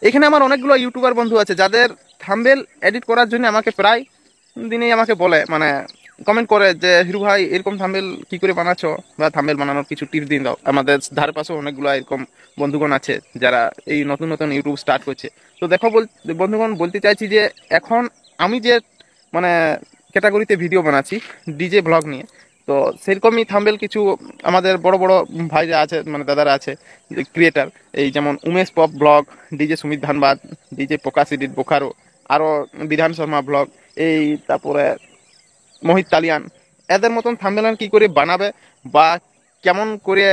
এখানে আমার অনেকগুলো ইউটিউবার বন্ধু আছে যাদের থাম্বনেল এডিট করার জন্য আমাকে প্রায় দিনেই আমাকে বলে, মানে কমেন্ট করে যে হিরু ভাই এরকম থাম্বনেল কি করে বানাচ্ছো, বা থাম্বনেল বানানোর কিছু টিপস দিন দাও। আমাদের ধারে পাশে অনেকগুলো এরকম বন্ধুগণ আছে যারা এই নতুন নতুন ইউটিউব স্টার্ট করছে। তো দেখো বন্ধুগণ, বলতে চাইছি যে এখন আমি যে মানে ক্যাটাগরিতে ভিডিও বানাচ্ছি ডিজে ব্লগ নিয়ে, তো সেরকমই থাম্বনেল কিছু আমাদের বড় বড় ভাইরা আছে, মানে দাদারা আছে ক্রিয়েটার, এই যেমন Umesh pop blog, DJ Sumit Dhanbad, DJ Prakash edit Bokaro, আরও বিধান শর্মা ব্লগ, এই তারপরে মোহিত তালিয়ান, এদের মতন থাম্বনেল কি করে বানাবে বা কেমন করে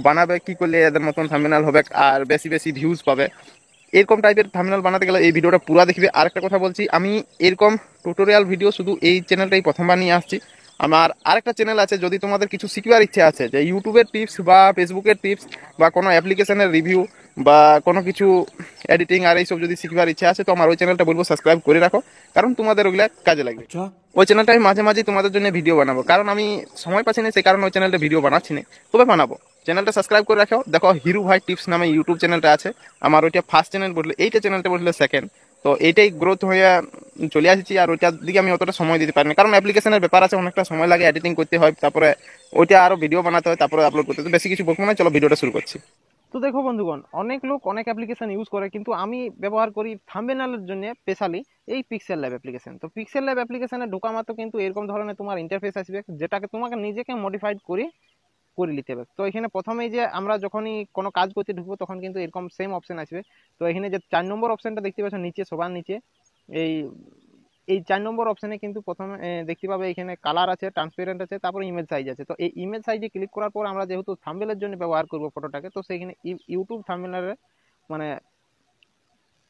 বানাবে, কি করলে এদের মতন থাম্বনেল হবে আর বেশি বেশি ভিউজ পাবে, এরকম টাইপের থাম্বনেল বানাতে গেলে এই ভিডিওটা পুরো দেখবে। আরেকটা কথা বলছি, আমি এরকম টিউটোরিয়াল ভিডিও শুধু এই চ্যানেলটাই প্রথমবার নিয়ে আসছি। আমার আরেকটা চ্যানেল আছে, যদি তোমাদের কিছু শিখবার ইচ্ছে আছে যে ইউটিউবের টিপস বা ফেসবুকের টিপস বা কোনো অ্যাপ্লিকেশনের রিভিউ বা কোনো কিছু এডিটিং আর এইসব যদি শিখবার ইচ্ছে আছে, তো আমার ওই চ্যানেলটা বলবো সাবস্ক্রাইব করে রাখো, কারণ তোমাদের ওগুলা কাজে লাগবে। अच्छा। ওই চ্যানেলটা আমি মাঝে মাঝে তোমাদের জন্য ভিডিও বানাবো, কারণ আমি সময় পাচ্ছি না, সেই কারণে ওই চ্যানেলটা ভিডিও বানাচ্ছি না, তবে বানাবো। চ্যানেলটা সাবস্ক্রাইব করে রাখো। দেখো হিরু ভাই টিপস নামে ইউটিউব চ্যানেলটা আছে আমার, ওইটা ফার্স্ট চ্যানেল বললে, এইটা চ্যানেলটা বললে সেকেন্ড। তো এইটাই গ্রোথ হয়ে চলে আসছি, আর ওইটার দিকে আমি অতটা সময় দিতে পারিনি, কারণ অ্যাপ্লিকেশনের ব্যাপার আছে, অনেকটা সময় লাগে, এডিটিং করতে হয়, তারপরে ওইটা আরও ভিডিও বানাতে হয়, তারপরে আপলোড করতে হয়। তো বেশি কিছু বলবো না, চলো ভিডিওটা শুরু করছি। তো দেখো বন্ধুগণ, অনেক লোক অনেক অ্যাপ্লিকেশন ইউজ করে, কিন্তু আমি ব্যবহার করি থাম্বনেলের জন্য স্পেশালি এই পিক্সেল ল্যাব অ্যাপ্লিকেশন। তো পিক্সেল ল্যাব অ্যাপ্লিকেশনে ঢোকা মাত্র কিন্তু এরকম ধরনের তোমার ইন্টারফেস আসবে, যেটাকে তোমাকে নিজেকে মডিফাইড করে করে নিতে হবে। তো এখানে প্রথমেই যে আমরা যখনই কোনো কাজ করতে ঢুকবো তখন কিন্তু এরকম সেম অপশন আসবে। তো এখানে যে 4 নম্বর অপশনটা দেখতে পাচ্ছ নিচে, সবার নিচে, এই এই 4 নম্বর অপশনে কিন্তু প্রথমে দেখতে পাবে এখানে কালার আছে, ট্রান্সপারেন্ট আছে, তারপরে ইমেজ সাইজ আছে। তো এই ইমেজ সাইজে ক্লিক করার পর আমরা যেহেতু থাম্বনেলের জন্য ব্যবহার করব ফটোটাকে, তো সেইখানে ইউটিউব থাম্বনেলের মানে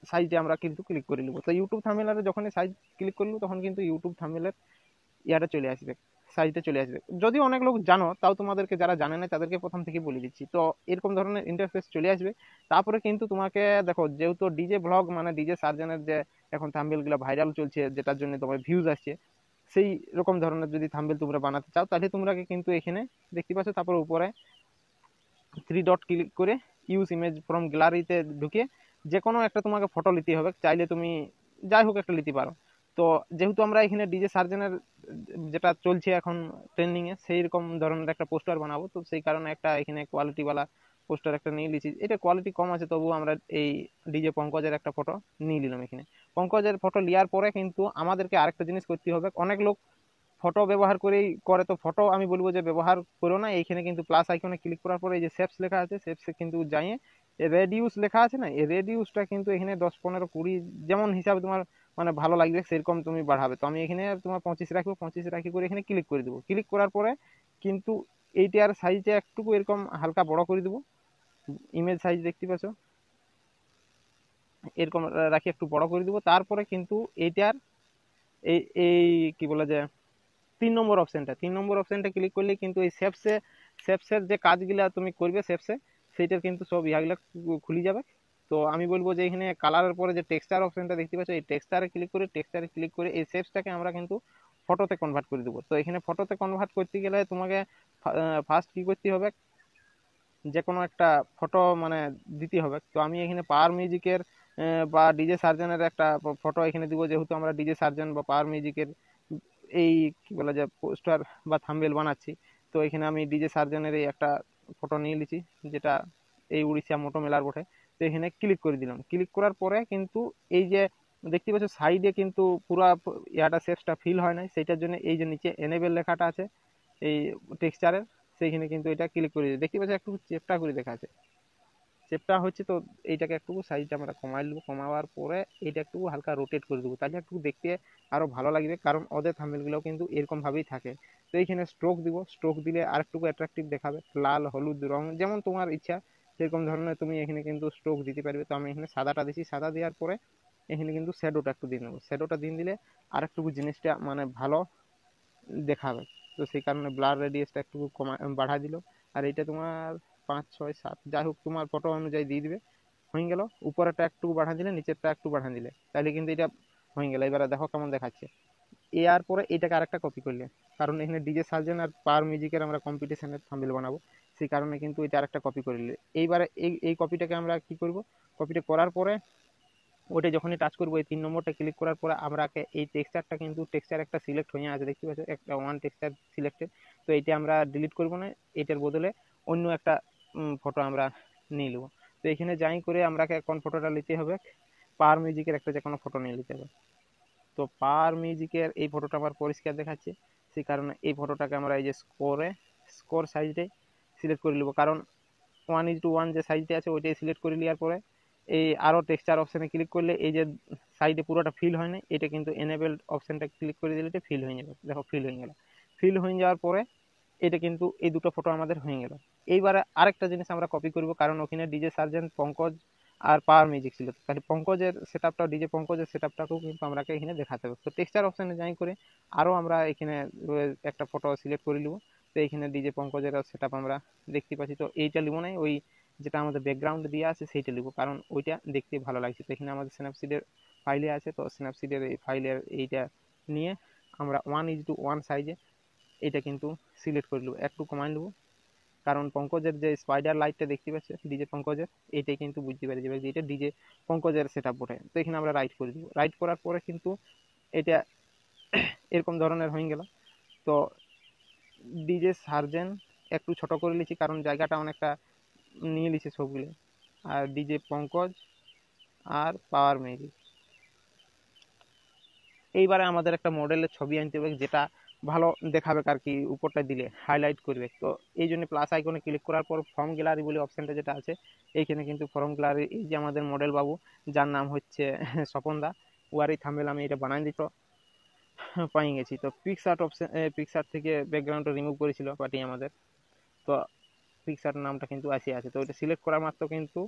সাইজে আমরা কিন্তু ক্লিক করে নিব। তো ইউটিউব থাম্বনেলের যখন সাইজ ক্লিক করব তখন কিন্তু ইউটিউব থাম্বনেলের ইয়াটা চলে আসবে, সাইজটা চলে আসবে। যদিও অনেক লোক জানো, তাও তোমাদেরকে যারা জানে না তাদেরকে প্রথম থেকে বলে দিচ্ছি। তো এরকম ধরনের ইন্টারফেস চলে আসবে। তারপরে কিন্তু তোমাকে দেখো, যেহেতু ডিজে ব্লগ মানে ডিজে সার্জনের যে এখন থাম্বনেলগুলো ভাইরাল চলছে, যেটার জন্য তোমার ভিউজ আসছে, সেই রকম ধরনের যদি থাম্বনেল তোমরা বানাতে চাও, তাহলে তোমরা কিন্তু এখানে দেখতে পাচ্ছ, তারপর উপরে 3 ডট ক্লিক করে ইউজ ইমেজ ফ্রম গ্যালারিতে ঢুকে যে কোনো একটা তোমাকে ফটো নিতে হবে, চাইলে তুমি যাই হোক একটা নিতে পারো। তো যেহেতু আমরা এখানে ডিজে সার্জনের যেটা চলছে এখন ট্রেন্ডিং এ, সেই রকম ধরনের একটা পোস্টার বানাবো, তো সেই কারণে একটা এখানে কোয়ালিটি वाला পোস্টার একটা নিয়ে নিয়েছি। এটা কোয়ালিটি কম আছে, তবু আমরা এই ডিজে পঙ্কজের একটা ফটো নিয়ে নিলাম। এখানে পঙ্কজের ফটো নেওয়ার পরে কিন্তু আমাদেরকে আরেকটা জিনিস করতে হবে। অনেক লোক ফটো ব্যবহার করেই করে, তো ফটো আমি বলবো যে ব্যবহার করো না। এইখানে কিন্তু প্লাস আইকনে ক্লিক করার পরে এই যে শেপস লেখা আছে, শেপসে কিন্তু যাইয়ে রেডিউস লেখা আছে না, এই রেডিউসটা কিন্তু এখানে 10, 15, 20 যেমন হিসাবে তোমার মানে ভালো লাগবে সেরকম তুমি বাড়াবে। তো আমি এখানে তোমার 25 রাখবো, 25 রাখি করে এখানে ক্লিক করে দেবো। ক্লিক করার পরে কিন্তু এইটার সাইজটা একটু এরকম হালকা বড় করে দেবো। ইমেজ সাইজ দেখতে পাচ্ছ এরকম রাখি, একটু বড় করে দেবো। তারপরে কিন্তু এইটার এই এই কি বলে যে 3 নম্বর অপশনটা ক্লিক করলে কিন্তু এই শেপসের যে কাজগুলা তুমি করবে শেপসে, সেইটার কিন্তু সব ইয়াগুলা খুলে যাবে। তো আমি বলবো যে এখানে কালারের পরে যে টেক্সচার অপশনটা দেখতে পাচ্ছ, এই টেক্সচারে ক্লিক করে এই শেপসটাকে আমরা কিন্তু ফটোতে কনভার্ট করে দেবো। তো এখানে ফটোতে কনভার্ট করতে গেলে তোমাকে ফার্স্ট কি করতে হবে, যে কোনো একটা ফটো মানে দিতে হবে। তো আমি এখানে পাওয়ার মিউজিকের বা ডিজে সার্জনের একটা ফটো এখানে দিব, যেহেতু আমরা ডিজে সার্জন বা পাওয়ার মিউজিকের এই কি বলা যায় পোস্টার বা থাম্বনেল বানাচ্ছি। তো এখানে আমি ডিজে সার্জনের এই একটা ফটো নিয়ে নিয়েছি, যেটা এই উড়িষ্যা মোটো মেলার বটে। তো এখানে ক্লিক করে দিলাম। ক্লিক করার পরে কিন্তু এই যে দেখতে পাচ্ছ সাইডে কিন্তু পুরো ইয়াটা শেপসটা ফিল হয় নাই, সেইটার জন্য এই যে নিচে এনেবেল লেখাটা আছে এই টেক্সচারের, সেইখানে কিন্তু এটা ক্লিক করে দিই। দেখতে পাচ্ছ একটু চেপটা করে দেখা আছে, চেপটা হচ্ছে। তো এইটাকে একটু সাইজটা আমরা কমাই দেবো, কমাবার পরে এটা একটু হালকা রোটেট করে দেবো, তাহলে একটু দেখতে আরো ভালো লাগবে, কারণ ওদের থাম্বনেলগুলোও কিন্তু এরকম ভাবেই থাকে। তো এইখানে স্ট্রোক দিব, স্ট্রোক দিলে আর একটু অ্যাট্রাকটিভ দেখাবে, লাল হলুদ রং যেমন তোমার ইচ্ছা সেরকম ধরনের তুমি এখানে কিন্তু স্ট্রোক দিতে পারবে। তো আমি এখানে সাদাটা দিচ্ছি, সাদা দেওয়ার পরে এখানে কিন্তু শ্যাডোটা একটু দিয়ে নেবো। শ্যাডোটা দিয়ে দিলে আর একটু জিনিসটা মানে ভালো দেখাবে। তো সেই কারণে ব্লার রেডিয়াসটা একটু কমা বাড়া দিল। আর এটা তোমার 5, 6, 7 যাই হোক তোমার ফটো অনুযায়ী দিয়ে দিবে। হয়ে গেল। উপরেরটা একটু বাড়া দিলে, নিচেরটা একটু বাড়া দিলে, তাহলে কিন্তু এটা হয়ে গেল। এবারে দেখো কেমন দেখাচ্ছে। এর পরে এটাকে আরেকটা কপি করলে, কারণ এখানে ডিজে সার্জেন আর পাওয়ার মিউজিকের আমরা কম্পিটিশনের থাম্বনেল বানাবো, সেই কারণে কিন্তু এটা আরেকটা কপি করে নিলে এইবারে এই কপিটাকে আমরা কি করব, কপিটা করার পরে ওটা যখনই টাচ করবো এই 3 নম্বরটা ক্লিক করার পরে আমরাকে এই টেক্সচারটা কিন্তু টেক্সচার একটা সিলেক্ট হয়ে আছে দেখতে পাচ্ছ, একটা ওয়ান টেক্সচার সিলেক্টেড। তো এটা আমরা ডিলিট করবো না, এটার বদলে অন্য একটা ফটো আমরা নিয়ে নেবো। তো এখানে যাই করে আমরাকে কোন ফটোটা নিতে হবে, পাওয়ার মিউজিকের একটা যে কোনো ফটো নিয়ে নিতে হবে। তো পাওয়ার মিউজিকের এই ফটোটা আমার পরিষ্কার দেখাচ্ছে, সেই কারণে এই ফটোটাকে আমরা এই যে স্কোর সাইজে সিলেক্ট করে নেবো, কারণ 1:1 যে সাইজটা আছে ওইটাই সিলেক্ট করে নেওয়ার পরে এই আরও টেক্সচার অপশানে ক্লিক করলে এই যে সাইডে পুরোটা ফিল হয় না, এটা কিন্তু এনেবেলড অপশানটা ক্লিক করে দিলে এটা ফিল হয়ে যাবে। দেখো ফিল হয়ে গেল। ফিল হয়ে যাওয়ার পরে এটা কিন্তু এই দুটো ফটো আমাদের হয়ে গেল। এইবারে আরেকটা জিনিস আমরা কপি করব, কারণ ওখানে ডিজে সার্জেন্ট পঙ্কজ আর পাওয়ার মিউজিক ছিল, তাহলে পঙ্কজের সেটআপটা ডিজে পঙ্কজের সেটআপটাকেও কিন্তু আমরা এখানে দেখাতে হবে। তো টেক্সচার অপশানে যাই করে আরও আমরা এখানে একটা ফটো সিলেক্ট করে নেব। তো এখানে ডিজে পঙ্কজের সেটআপ আমরা দেখতে পাচ্ছি। তো এইটা লিব না, ওই যেটা আমাদের ব্যাকগ্রাউন্ড দিয়ে আছে সেইটা লিব, কারণ ওইটা দেখতে ভালো লাগছে। তো এখানে আমাদের স্ন্যাপসিডের ফাইলে আছে, তো স্ন্যাপসিডের এই ফাইলের এইটা নিয়ে আমরা 1:1 সাইজে এটা কিন্তু সিলেক্ট করে নেবো, একটু কমাই নেবো, কারণ পঙ্কজের যে স্পাইডার লাইটটা দেখতে পাচ্ছে ডিজে পঙ্কজের, এইটাই কিন্তু বুঝতে পারি যে এটা ডিজে পঙ্কজের সেটআপ বটে। তো এখানে আমরা রাইট করে দিব, রাইট করার পরে কিন্তু এটা এরকম ধরনের হয়ে গেল। তো ডিজে সার্জেন একটু ছোট করে নিয়েছি, কারণ জায়গাটা অনেকটা নিয়ে নিয়েছে সবগুলো, আর ডিজে পঙ্কজ আর পাওয়ার মিউজিক। এইবারে আমাদের একটা মডেলের ছবি আনতে হবে যেটা ভালো দেখাবে আর কি, উপরটা দিলে হাইলাইট করবে। তো এই জন্য প্লাস আইকনে ক্লিক করার পর ফর্ম গ্যালারি বলে অপশানটা যেটা আছে, এইখানে কিন্তু ফর্ম গ্যালারি এই যে আমাদের মডেল বাবু যার নাম হচ্ছে স্বপন দা, ওয়ারই থাম্বনেল আমি এটা বানাই দিত পাই গেছি। তো পিকসার্ট অপশান, পিকসার্ট থেকে ব্যাকগ্রাউন্ডটা রিমুভ করেছিল পার্টি আমাদের, তো পিকসার্ট নামটা কিন্তু আসে আছে। তো ওইটা সিলেক্ট করা মাত্র কিন্তু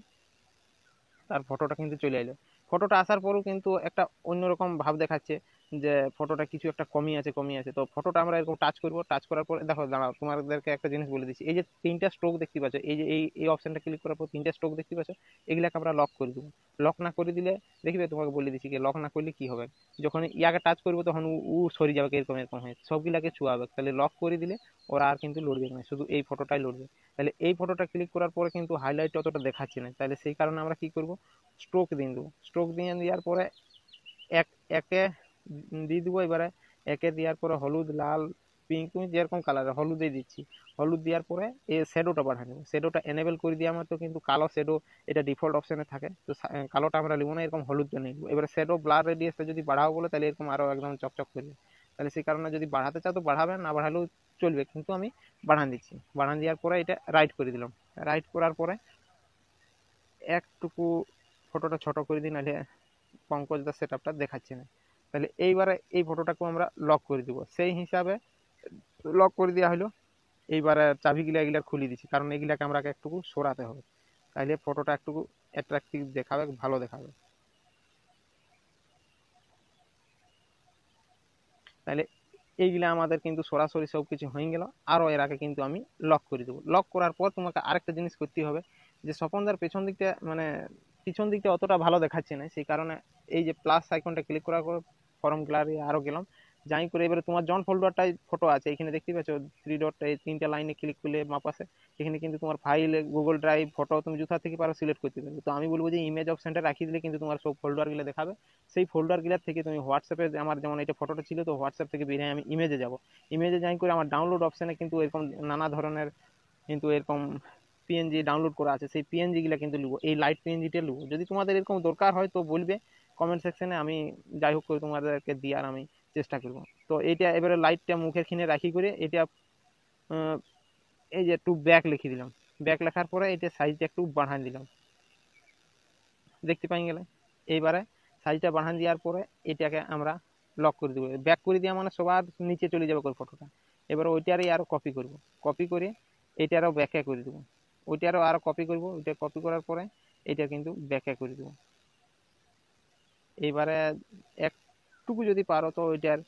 তার ফটোটা কিন্তু চলে এলো। ফটোটা আসার পরও কিন্তু একটা অন্যরকম ভাব দেখাচ্ছে যে ফটোটা কিছু একটা কমই আছে। তো ফটোটা আমরা এরকম টাচ করবো, টাচ করার পরে দেখো দাঁড়াও তোমাদেরকে একটা জিনিস বলে দিচ্ছি, এই যে 3টা স্ট্রোক দেখতে পাচ্ছ, এই যে এই অপশনটা ক্লিক করার পর 3টা স্ট্রোক দেখতে পাচ্ছ, এগুলাকে আমরা লক করে দেবো। লক না করে দিলে দেখবে, তোমাকে বলে দিচ্ছি কি লক না করলে কি হবে, যখন ইয়াকে টাচ করবো তখন ও সরে যাবে, এরকম এরকম হয়ে সবগুলাকে ছুয়াবে। তাহলে লক করে দিলে ওরা আর কিন্তু লড়বে না, শুধু এই ফটোটাই লড়বে। তাহলে এই ফটোটা ক্লিক করার পরে কিন্তু হাইলাইট অতটা দেখাচ্ছে না, তাহলে সেই কারণে আমরা কি করব, স্ট্রোক দিয়ে দেবো। স্ট্রোক দিয়ে দেওয়ার পরে একে দিয়ে দেবো। এবারে একে দেওয়ার পরে হলুদ, লাল, পিঙ্ক, তুমি যেরকম কালার হলুদে দিচ্ছি, হলুদ দেওয়ার পরে এই শ্যাডোটা বাড়ানো নেবো। শ্যাডোটা এনেবেল করে দেওয়া মাত্র কিন্তু কালো শ্যাডো এটা ডিফল্ট অপশানে থাকে, তো কালোটা আমরা নেবো না, এরকম হলুদটা নিয়ে নেবো। এবারে শ্যাডো ব্লার রেডিয়াসটা যদি বাড়াও বলে তাহলে এরকম আরও একদম চকচক করবে। তাহলে সেই কারণে যদি বাড়াতে চাও তো বাড়াবে, না বাড়ালেও চলবে, কিন্তু আমি বাড়ান দিচ্ছি। বাড়ান দেওয়ার পরে এটা রাইট করে দিলাম। রাইট করার পরে একটুকু ফটোটা ছোট করে দিই, নাহলে পঙ্কজদার সেটআপটা দেখাচ্ছে না। তাহলে এইবারে এই ফটোটাকেও আমরা লক করে দিব, সেই হিসাবে লক করে দেওয়া হলো। এইবারে চাবিগুলা এগুলা খুলে দিচ্ছি, কারণ এগুলাকে আমরা একটু সরাতে হবে, তাহলে ফটোটা একটু অ্যাট্রাকটিভ দেখাবে, ভালো দেখাবে। তাহলে এইগুলা আমাদের কিন্তু সরাসরি সব কিছু হয়ে গেল। আরও এর আগে কিন্তু আমি লক করে দেবো। লক করার পর তোমাকে আরেকটা জিনিস করতে হবে, যে স্বপনদার পেছন দিকটা মানে পিছন দিকটা অতটা ভালো দেখাচ্ছে না, সেই কারণে এই যে প্লাস আইকনটা ক্লিক করার পর ফর্ম গ্যালারি আরও গেলাম, যাই করে এবারে তোমার জন ফোল্ডারটাই ফটো আছে এখানে দেখতে পাচ্ছ, 3 ডট, এই 3টা লাইনে ক্লিক করলে মাপ আছে। এখানে কিন্তু তোমার ফাইল, গুগল ড্রাইভ, ফটো তুমি কোথা থেকে পারো সিলেক্ট করতে পারবে। তো আমি বলবো যে ইমেজ অপশনটা রাখিয়ে দিলে কিন্তু তোমার সব ফোল্ডারগুলো দেখাবে। সেই ফোল্ডারগুলোর থেকে তুমি হোয়াটসঅ্যাপে, আমার যেমন এটা ফটোটা ছিল, তো হোয়াটসঅ্যাপ থেকে বেরিয়ে আমি ইমেজে যাব। ইমেজে যাই করে আমার ডাউনলোড অপশানে কিন্তু এরকম নানা ধরনের কিন্তু এরকম পিএনজি ডাউনলোড করা আছে, সেই পিএনজিগুলো কিন্তু নেবো, এই লাইট পিএনজিটা নেবো। যদি তোমাদের এরকম দরকার হয় তো বলবে কমেন্ট সেকশনে, আমি যাই হোক করে তোমাদেরকে দেওয়ার আমি চেষ্টা করবো। তো এইটা এবারে লাইটটা মুখের খিনে রাখি করে এটা এই যে একটু ব্যাক লিখে দিলাম। ব্যাক লেখার পরে এটা সাইজটা একটু বাড়ান দিলাম, দেখতে পাই গেলে। এইবারে সাইজটা বাড়ান দেওয়ার পরে এটাকে আমরা লক করে দেবো। ব্যাক করে দেওয়া মানে সবার নিচে চলে যাবে করে ফটোটা। এবার ওইটারই আরও কপি করব, কপি করে এইটারও ব্যাকে করে দেবো। ওইটারও আরও কপি করব, ওইটা কপি করার পরে এটা কিন্তু ব্যাকে করে দেবো। এইবারে একটুকু যদি পারো তো ওইটার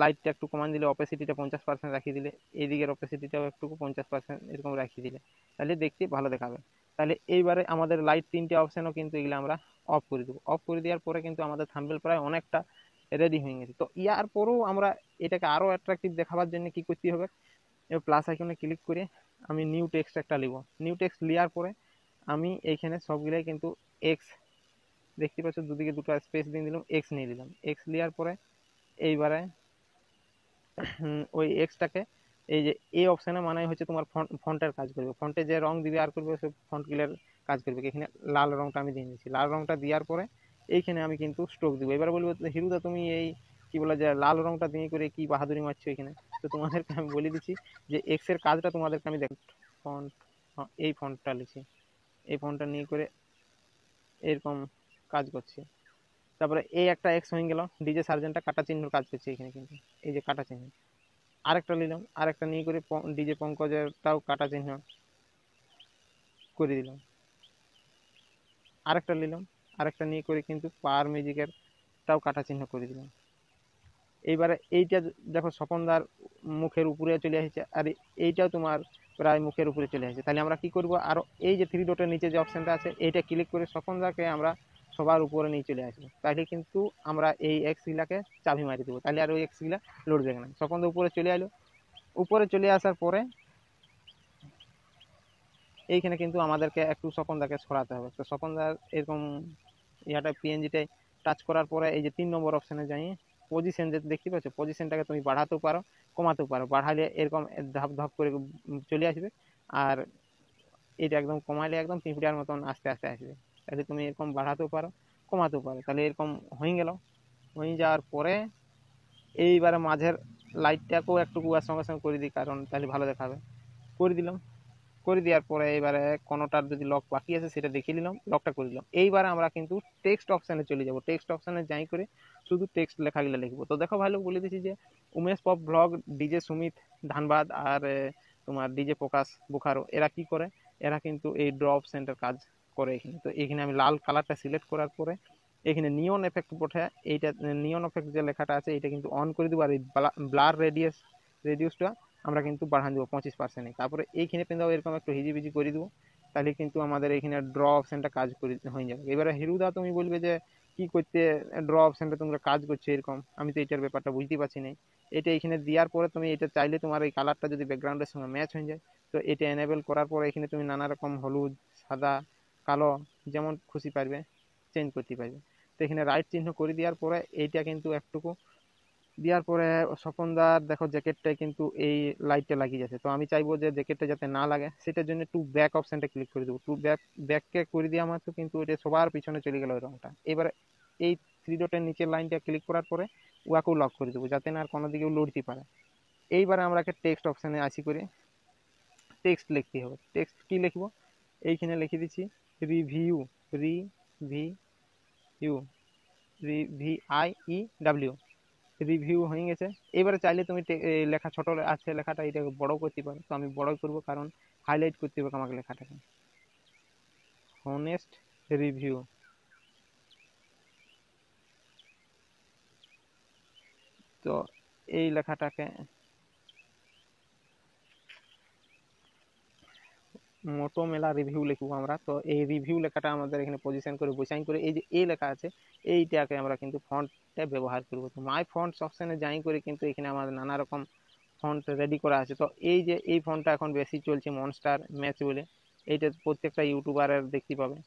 লাইটটা একটু কমান দিলে, অপেসিটিটা 50% রাখিয়ে দিলে, এইদিকের অপেসিটিটাও একটু 50% এরকম রাখিয়ে দিলে, তাহলে দেখতে ভালো দেখাবে। তাহলে এইবারে আমাদের লাইট 3টে অপশানও কিন্তু এগুলো আমরা অফ করে দেবো। অফ করে দেওয়ার পরে কিন্তু আমাদের থাম্বনেল প্রায় অনেকটা রেডি হয়ে গেছে। তো ইয়ার পরেও আমরা এটাকে আরও অ্যাট্রাকটিভ দেখাবার জন্য কি করতে হবে, প্লাস আইকনে ক্লিক করে আমি নিউ টেক্সট একটা লিব। নিউ টেক্সট লিয়ার পরে আমি এইখানে সবগুলাই কিন্তু এক্স দেখতে পাচ্ছ, দুদিকে দুটো স্পেস দিয়ে দিলাম, এক্স নিয়ে দিলাম। এক্স লিয়ার পরে এইবারে ওই এক্সটাকে এই যে এই অপশানে মানে হচ্ছে তোমার ফন্টের কাজ করবে, ফন্টে যে রং দিবে আর করবে সে ফন্টগুলোর কাজ করবে। এখানে লাল রংটা আমি দিয়ে দিচ্ছি। লাল রংটা দেওয়ার পরে এইখানে আমি কিন্তু স্ট্রোক দিব। এবার বলবো হিরুদা তুমি এই কি বলে যে লাল রংটা দিয়ে করে কি বাহাদুরি মারছো এখানে। তো তোমাদেরকে আমি বলে দিচ্ছি যে এক্স এর কাজটা তোমাদেরকে আমি দেখ ফন্ট, এই ফন্টটা লিখছি, এই ফন্টটা নিয়ে করে এরকম কাজ করছি। তারপরে এই একটা এক্স হয়ে গেল, ডিজে সার্জেন্টটা কাটা চিহ্ন কাজ করছে এখানে কিন্তু, এই যে কাটা চিহ্ন। আরেকটা নিলাম, আরেকটা নিয়ে করে ডিজে পঙ্কজেরটাও কাটা চিহ্ন করে দিলাম। আরেকটা নিলাম, আরেকটা নিয়ে করে কিন্তু পাওয়ার মিউজিকেরটাও কাটা চিহ্ন করে দিলাম। এইবারে এইটা দেখো স্বপনদার মুখের উপরে চলে আসছে, আর এইটাও তোমার প্রায় মুখের উপরে চলে আসছে। তাহলে আমরা কি করব, আরও এই যে 3 ডটের নিচে যে অপশানটা আছে এইটা ক্লিক করে স্বপনদাকে আমরা সবার উপরে নিয়ে চলে আসবো। তাহলে কিন্তু আমরা এই এক্সগুলাকে চাবি মারি দেবো, তাহলে আর ওই এক্সগুলা লোড দেবে না। স্বপনদা উপরে চলে এলো, উপরে চলে আসার পরে এইখানে কিন্তু আমাদেরকে একটু স্বপনদাকে সরাতে হবে। তো স্বপনদার এরকম ইয়াটা পিএনজিটাই টাচ করার পরে এই যে 3 নম্বর অপশানে যাই, পজিশন যে দেখতে পাচ্ছ, পজিশনটাকে তুমি বাড়াতেও পারো কমাতেও পারো। বাড়ালে এরকম ধাপ ধাপ করে চলে আসবে, আর এটা একদম কমাইলে একদম পিঁপড়ার মতন আস্তে আস্তে আসবে। তাহলে তুমি এরকম বাড়াতেও পারো কমাতেও পারো। তাহলে এরকম হয়ে গেল। হয়ে যাওয়ার পরে এইবারে মাঝের লাইটটাকেও একটু কুয়ার সঙ্গে সঙ্গে করে দিই, কারণ তাহলে ভালো দেখাবে। করে দিলাম, করে দেওয়ার পরে এবারে কোনোটার যদি লক বাকি আছে সেটা দেখিয়ে দিলাম, লকটা করে দিলাম। এইবারে আমরা কিন্তু টেক্সট অপশানে চলে যাব। টেক্সট অপশানে যাই করে শুধু টেক্সট লেখাগুলো লিখবো। তো দেখো ভালো বলে দিচ্ছি যে Umesh pop blog, DJ Sumit Dhanbad আর তোমার ডিজে প্রকাশ বোখারো এরা কি করে, এরা কিন্তু এই ড্র অপশানটার কাজ করে এখানে। তো এখানে আমি লাল কালারটা সিলেক্ট করার পরে এখানে নিয়ন এফেক্ট বটে, এইটা নিয়ন এফেক্ট যে লেখাটা আছে এটা কিন্তু অন করে দেবো। আর এই ব্লার রেডিউসটা আমরা কিন্তু বাড়ান দেবো 25%। তারপরে এইখানে কিন্তু এরকম একটু হিজিবিজি করে দেবো, তাহলে কিন্তু আমাদের এখানে ড্র অপশানটা কাজ করে হয়ে যাবে। এবারে হিরুদা তুমি বলবে যে কি করতে ড্র অপশানটা তোমরা কাজ করছো এরকম, আমি তো এটার ব্যাপারটা বুঝতে পারছি না। এটা এখানে দেওয়ার পরে তুমি এটা চাইলে তোমার এই কালারটা যদি ব্যাকগ্রাউন্ডের সঙ্গে ম্যাচ হয়ে যায়, তো এটা এনেবল করার পরে এখানে তুমি নানা রকম হলুদ, সাদা, কালো যেমন খুশি পারবে চেঞ্জ করতে পারবে। তো এখানে রাইট চিহ্ন করে দেওয়ার পরে এইটা কিন্তু একটুকু দেওয়ার পরে স্বপনদার দেখো জ্যাকেটটাই কিন্তু এই লাইটটা লাগিয়ে যাচ্ছে। তো আমি চাইবো যে জ্যাকেটটা যাতে না লাগে, সেটার জন্য টু ব্যাক অপশানটা ক্লিক করে দেবো। টু ব্যাককে করে দেওয়া মাত্র কিন্তু এটা সবার পিছনে চলে গেল ওই রঙটা। এবারে এই 3 ডটের নিচের লাইনটা ক্লিক করার পরে ওয়াকেও লক করে দেবো, যাতে না আর কোনো দিকেও লড়তে পারে। এইবারে আমরা টেক্সট অপশানে আসি করে টেক্সট লিখতে হবে। টেক্সট কি লিখবো, এইখানে লিখে দিচ্ছি রিভিউ, রিভিউ, VIEW, রিভিউ হয়ে গেছে। এবারে চাইলে তুমি লেখা ছোট আছে লেখাটা এটাকে বড় করতে পারো, তো আমি বড় করবো কারণ হাইলাইট করতে হবে আমাকে লেখাটাকে। হনেস্ট রিভিউ, তো এই লেখাটাকে মোটো মেলা রিভিউ লিখবো আমরা। তো এই রিভিউ লেখাটা আমাদের এখানে পজিশন করে বসাইন করে এই যে এই লেখা আছে এইটাকে আমরা কিন্তু ফন্টে ব্যবহার করবো। তো মাই ফন্টস অপশানে যাই করে কিন্তু এখানে আমাদের নানা রকম ফন্ট রেডি করা আছে। তো এই যে এই ফন্টটা এখন বেশি চলছে মনস্টার ম্যাচ বলে, এইটা প্রত্যেকটা ইউটিউবারের দেখতে পাবে।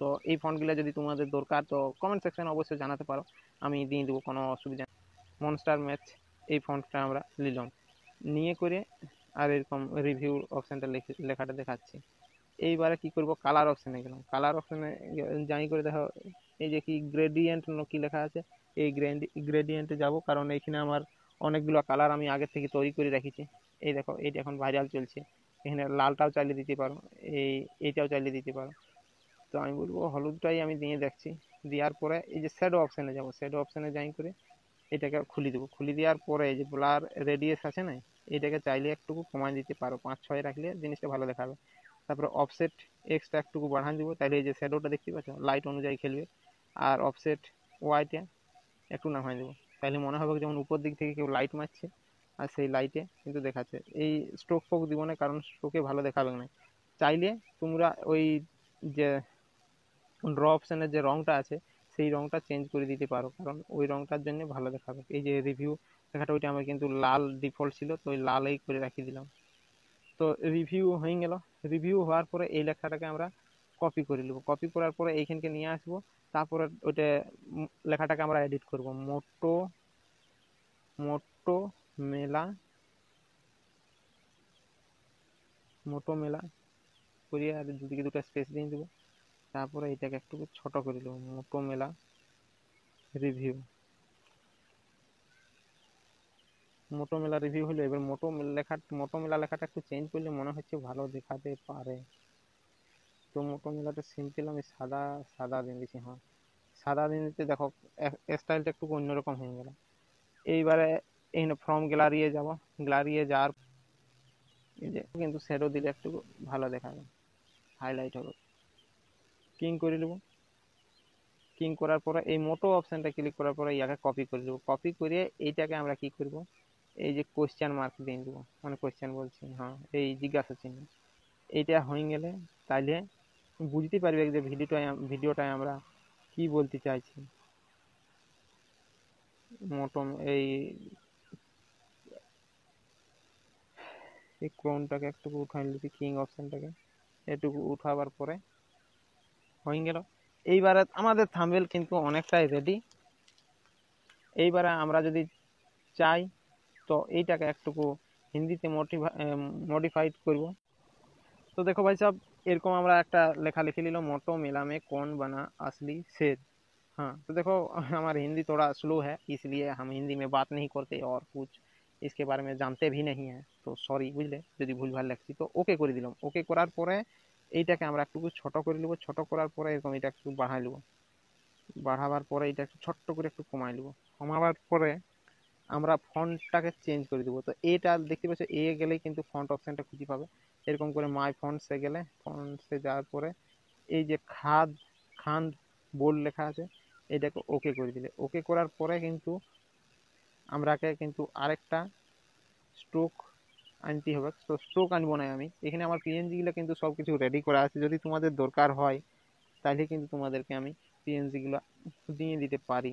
তো এই ফন্টগুলো যদি তোমাদের দরকার তো কমেন্ট সেকশনে অবশ্যই জানাতে পারো, আমি দিয়ে দেবো, কোনো অসুবিধা নেই। মনস্টার ম্যাচ এই ফন্টটা আমরা নিলাম, নিয়ে করে আর এরকম রিভিউ অপশানটা লেখাটা দেখাচ্ছি। এইবারে কি করব, কালার অপশানে গেলাম। কালার অপশানে যাই করে দেখো এই যে কি গ্রেডিয়েন্ট কি লেখা আছে, এই গ্রেডিয়েন্টে যাব, কারণ এইখানে আমার অনেকগুলো কালার আমি আগে থেকে তৈরি করে রেখেছি। এই দেখো এইটা এখন ভাইরাল চলছে, এখানে লালটাও চালিয়ে দিতে পারো, এইটাও চালিয়ে দিতে পারো। তো আমি বলবো হলুদটাই আমি দিয়ে দেখছি। দেওয়ার পরে এই যে শ্যাডো অপশানে যাব, শ্যাডো অপশানে যাই করে এটাকে খুলে দেবো। খুলে দেওয়ার পরে এই যে ব্লার রেডিয়াস আছে না, এটাকে চাইলে একটুকু কমায় দিতে পারো, 5-6 রাখলে জিনিসটা ভালো দেখাবে। তারপরে অফসেট এক্সটা একটুকু বাড়ান দিব, তাহলে এই যে শ্যাডোটা দেখতে পাচ্ছ লাইট অনুযায়ী খেলবে। আর অফসেট ওয়াইটা একটু নামাই দেবো, তাহলে মনে হবে যেমন উপর দিক থেকে কেউ লাইট মারছে আর সেই লাইটে কিন্তু দেখাচ্ছে। এই স্ট্রোক ফোক দিব না, কারণ স্ট্রোকে ভালো দেখাবে না। চাইলে তোমরা ওই যে ড্র অপশানের যে রঙটা আছে সেই রঙটা চেঞ্জ করে দিতে পারো, কারণ ওই রঙটার জন্য ভালো দেখাবে। এই যে রিভিউ লেখাটা ওইটা আমার কিন্তু লাল ডিফল্ট ছিল, তো ওই লালই করে রাখিয়ে দিলাম। তো রিভিউ হয়ে গেল। রিভিউ হওয়ার পরে এই লেখাটাকে আমরা কপি করে নেব। কপি করার পরে এইখানকে নিয়ে আসবো, তারপরে ওইটা লেখাটাকে আমরা এডিট করব। মোটো মোটো মেলা মোটো মেলা করিয়ে আর দুদিকে দুটো স্পেস দিয়ে দেবো। তারপরে এটাকে একটু ছোট করে দেবো, মোটো মেলা রিভিউ। মোটো মেলা রিভিউ হলো। এবার মোটো মেলা লেখাটা একটু চেঞ্জ করলে মনে হচ্ছে ভালো দেখাতে পারে। তো মোটো মেলাটা সিম্পল আমি সাদা সাদা দিয়ে দিচ্ছি। হ্যাঁ, সাদা দিয়ে দিতে দেখো স্টাইলটা একটু অন্যরকম হয়ে গেল। এইবারে এই ফ্রম গ্যালারিয়ে যাব। গ্যালারিয়ে যাওয়ার এই যে কিন্তু শ্যাডো দিলে একটু ভালো দেখাবে, হাইলাইট হবে। কিং করে নেব। কিং করার পরে এই মোটো অপশনটা ক্লিক করার পরে ইয়াকে কপি করে দেবো। কপি করে এইটাকে আমরা কি করব, এই যে কোশ্চেন মার্ক দিয়ে দেবো, মানে কোশ্চেন বলছি, হ্যাঁ এই জিজ্ঞাসা চিহ্ন। এইটা হয়ে গেলে তাইলে বুঝতে পারবে যে ভিডিওটায় আমরা কি বলতে চাইছি। মোটো এই ক্রোনটাকে একটু উঠাই নিচ্ছি, কিং অপশনটাকে এটুকু উঠাবার পরে হয়ে গেল। এইবারে আমাদের থাম্বনেল কিন্তু অনেকটাই রেডি। এইবারে আমরা যদি চাই তো এইটাকে একটুকু হিন্দিতে মডিফাইড করব। তো দেখো ভাই সাহেব, এরকম আমরা একটা লেখা লিখে নিলাম, मोटो मेला में कौन बना असली शेर। हाँ, तो देखो हमारी हिंदी थोड़ा स्लो है, इसलिए हम हिंदी में बात नहीं करते और कुछ इसके बारे में जानते भी नहीं है। তো সরি বুঝলে যদি ভুলভাল লেখছি। তো ওকে করে দিলাম। ওকে করার পরে এইটাকে আমরা একটু ছোট করে নেব। ছোট করার পরে এরকম এটা একটু বাড়াই নেব। বাড়াবার পরে এটা একটু ছোট্ট করে একটু কমাই নেব। কমাবার পরে আমরা ফন্টটাকে চেঞ্জ করে দেবো। তো এটা দেখতে পাচ্ছ, এ গেলেই কিন্তু ফন্ট অপশনটা খুঁজে পাবে। এরকম করে মাই ফন্টসে গেলে, ফন্টসে যাওয়ার পরে এই যে খান বোল্ড লেখা আছে, এটাকে ওকে করে দিলে, ওকে করার পরে কিন্তু আমরাকে কিন্তু আরেকটা স্ট্রোক আনতে হবে। তো স্ট্রোক আনবো না আমি এখানে, আমার পিএনজিগুলো কিন্তু সব কিছু রেডি করা আছে। যদি তোমাদের দরকার হয় তাহলে কিন্তু তোমাদেরকে আমি পিএনজিগুলো দিয়ে দিতে পারি।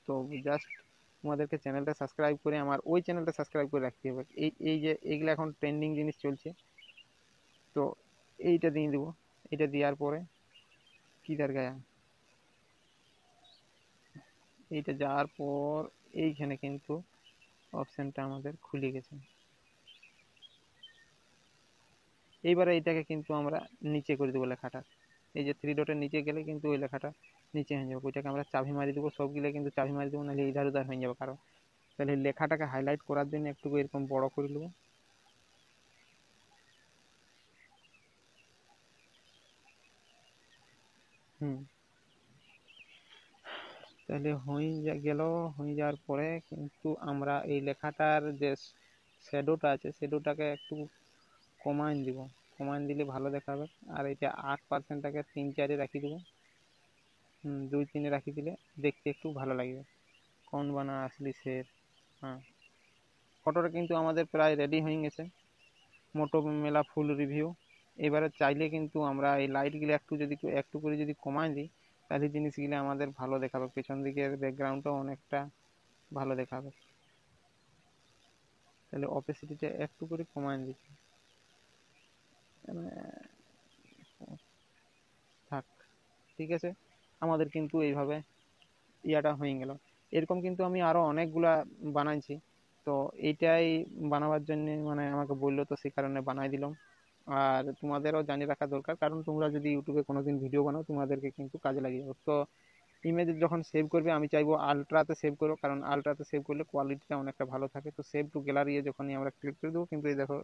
তো জাস্ট তোমাদেরকে চ্যানেলটা সাবস্ক্রাইব করে আমার ওই চ্যানেলটা সাবস্ক্রাইব করে রাখতে হবে। এই যে এইগুলো এখন ট্রেন্ডিং জিনিস চলছে, তো এইটা দিয়ে দেবো। এটা দেওয়ার পরে কি তার গায়া এইটা যাওয়ার পর এইখানে কিন্তু অপশানটা আমাদের খুলে গেছে। এইবারে এইটাকে কিন্তু আমরা নিচে করে দেবো লেখাটা। এই যে থ্রি ডটের নিচে গেলে কিন্তু ওই লেখাটা নিচে হয়ে যাবে। ওইটাকে আমরা চাবি মারি দেবো, সবগুলো কিন্তু চাবি মারি দেবো, নাহলে ইধার উধার হয়ে যাবে। কারণ তাহলে লেখাটাকে হাইলাইট করার জন্য একটু এরকম বড় করে নেবো। তাহলে হয়ে গেল। হয়ে যাওয়ার পরে কিন্তু আমরা এই লেখাটার যে শ্যাডোটা আছে, শ্যাডোটাকে একটু কমান দিব। কমান দিলে ভালো দেখাবে। আর এটা 8%টাকে 3-4-এ রাখি দেবো। 2-3-এ রাখি দিলে দেখতে একটু ভালো লাগবে। কোন বানা আসলি শের। হ্যাঁ, ফটোটা কিন্তু আমাদের প্রায় রেডি হয়ে গেছে, মোটো মেলা ফুল রিভিউ। এবারে চাইলে কিন্তু আমরা এই লাইটগুলো একটু করে যদি কমাই দিই, তাহলে জিনিসগুলো আমাদের ভালো দেখাবে। পেছন দিকের ব্যাকগ্রাউন্ডটাও অনেকটা ভালো দেখাবে। তাহলে অপেসিটিটা একটু করে কমাই দিচ্ছি, থাক, ঠিক আছে। আমাদের কিন্তু এইভাবে ইয়াটা হয়ে গেল। এরকম কিন্তু আমি আরও অনেকগুলা বানাইছি। তো এইটাই বানাবার জন্য মানে আমাকে বললো, তো সেই কারণে বানাই দিলাম। আর তোমাদেরও জানিয়ে রাখা দরকার, কারণ তোমরা যদি ইউটিউবে কোনোদিন ভিডিও বানাও তোমাদেরকে কিন্তু কাজে লাগিয়ে যাবে। তো ইমেজ যখন সেভ করবে আমি চাইবো আলট্রাতে সেভ করো, কারণ আলট্রাতে সেভ করলে কোয়ালিটিটা অনেকটা ভালো থাকে। তো সেভ টু গ্যালারি যখনই আমরা ক্লিক করে দেবো, কিন্তু এই দেখো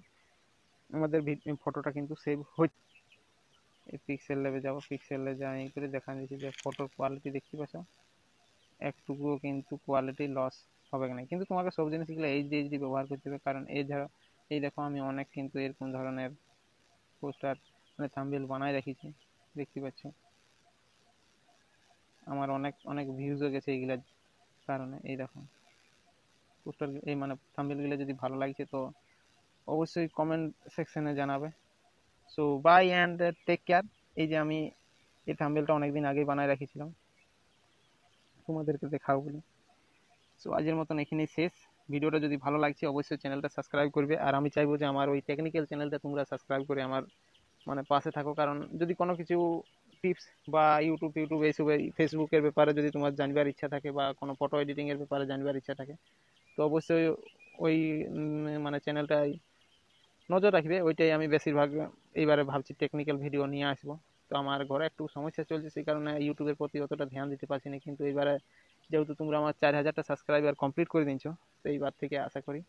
আমাদের ফটোটা কিন্তু সেভ হচ্ছে। এই পিক্সেল লেভে যাবো, পিক্সেলে যাই করে দেখা যাচ্ছে যে ফটোর কোয়ালিটি দেখতে পাচ্ছ, একটুকুও কিন্তু কোয়ালিটি লস হবে না। কিন্তু তোমাকে সব জিনিসগুলো এইচডি ব্যবহার করতে হবে, কারণ এই দেখো আমি অনেক কিন্তু এরকম ধরনের পোস্টার মানে থাম্বনেল বানাই রেখেছি, দেখতে পাচ্ছ আমার অনেক অনেক ভিউজও গেছে এইগুলার কারণে। এই দেখো পোস্টার, এই মানে থাম্বনেলগুলো যদি ভালো লাগছে তো অবশ্যই কমেন্ট সেকশনে জানাবে। So bye and take care. এই যে আমি এই থাম্বনেলটা অনেকদিন আগেই বানায় রেখেছিলাম তোমাদেরকে দেখাবো বলে। সো আজকের মতন এখানেই শেষ। ভিডিওটা যদি ভালো লাগছে অবশ্যই চ্যানেলটা সাবস্ক্রাইব করবে। আর আমি চাইবো যে আমার ওই টেকনিক্যাল চ্যানেলটা তোমরা সাবস্ক্রাইব করে আমার মানে পাশে থাকো, কারণ যদি কোনো কিছু টিপস বা ইউটিউব এইসব ফেসবুকের ব্যাপারে যদি তোমার জানবার ইচ্ছা থাকে বা কোনো ফটো এডিটিংয়ের ব্যাপারে জানবার ইচ্ছা থাকে, তো অবশ্যই ওই মানে চ্যানেলটাই নজর রাখবে। ওইটাই আমি বেশিরভাগ এইবারে ভাবছি টেকনিক্যাল ভিডিও নিয়ে আসবো। তো আমার ঘরে একটু সমস্যা চলছে, সেই কারণে ইউটিউবের প্রতি অতটা ধ্যান দিতে পারছি না, কিন্তু এইবারে যেহেতু তোমরা আমার 4000টা সাবস্ক্রাইবার কমপ্লিট করে দিচ্ছ, তো এইবার থেকে আশা করি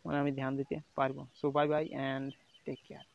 মানে আমি ধ্যান দিতে পারবো। So bye bye and take care.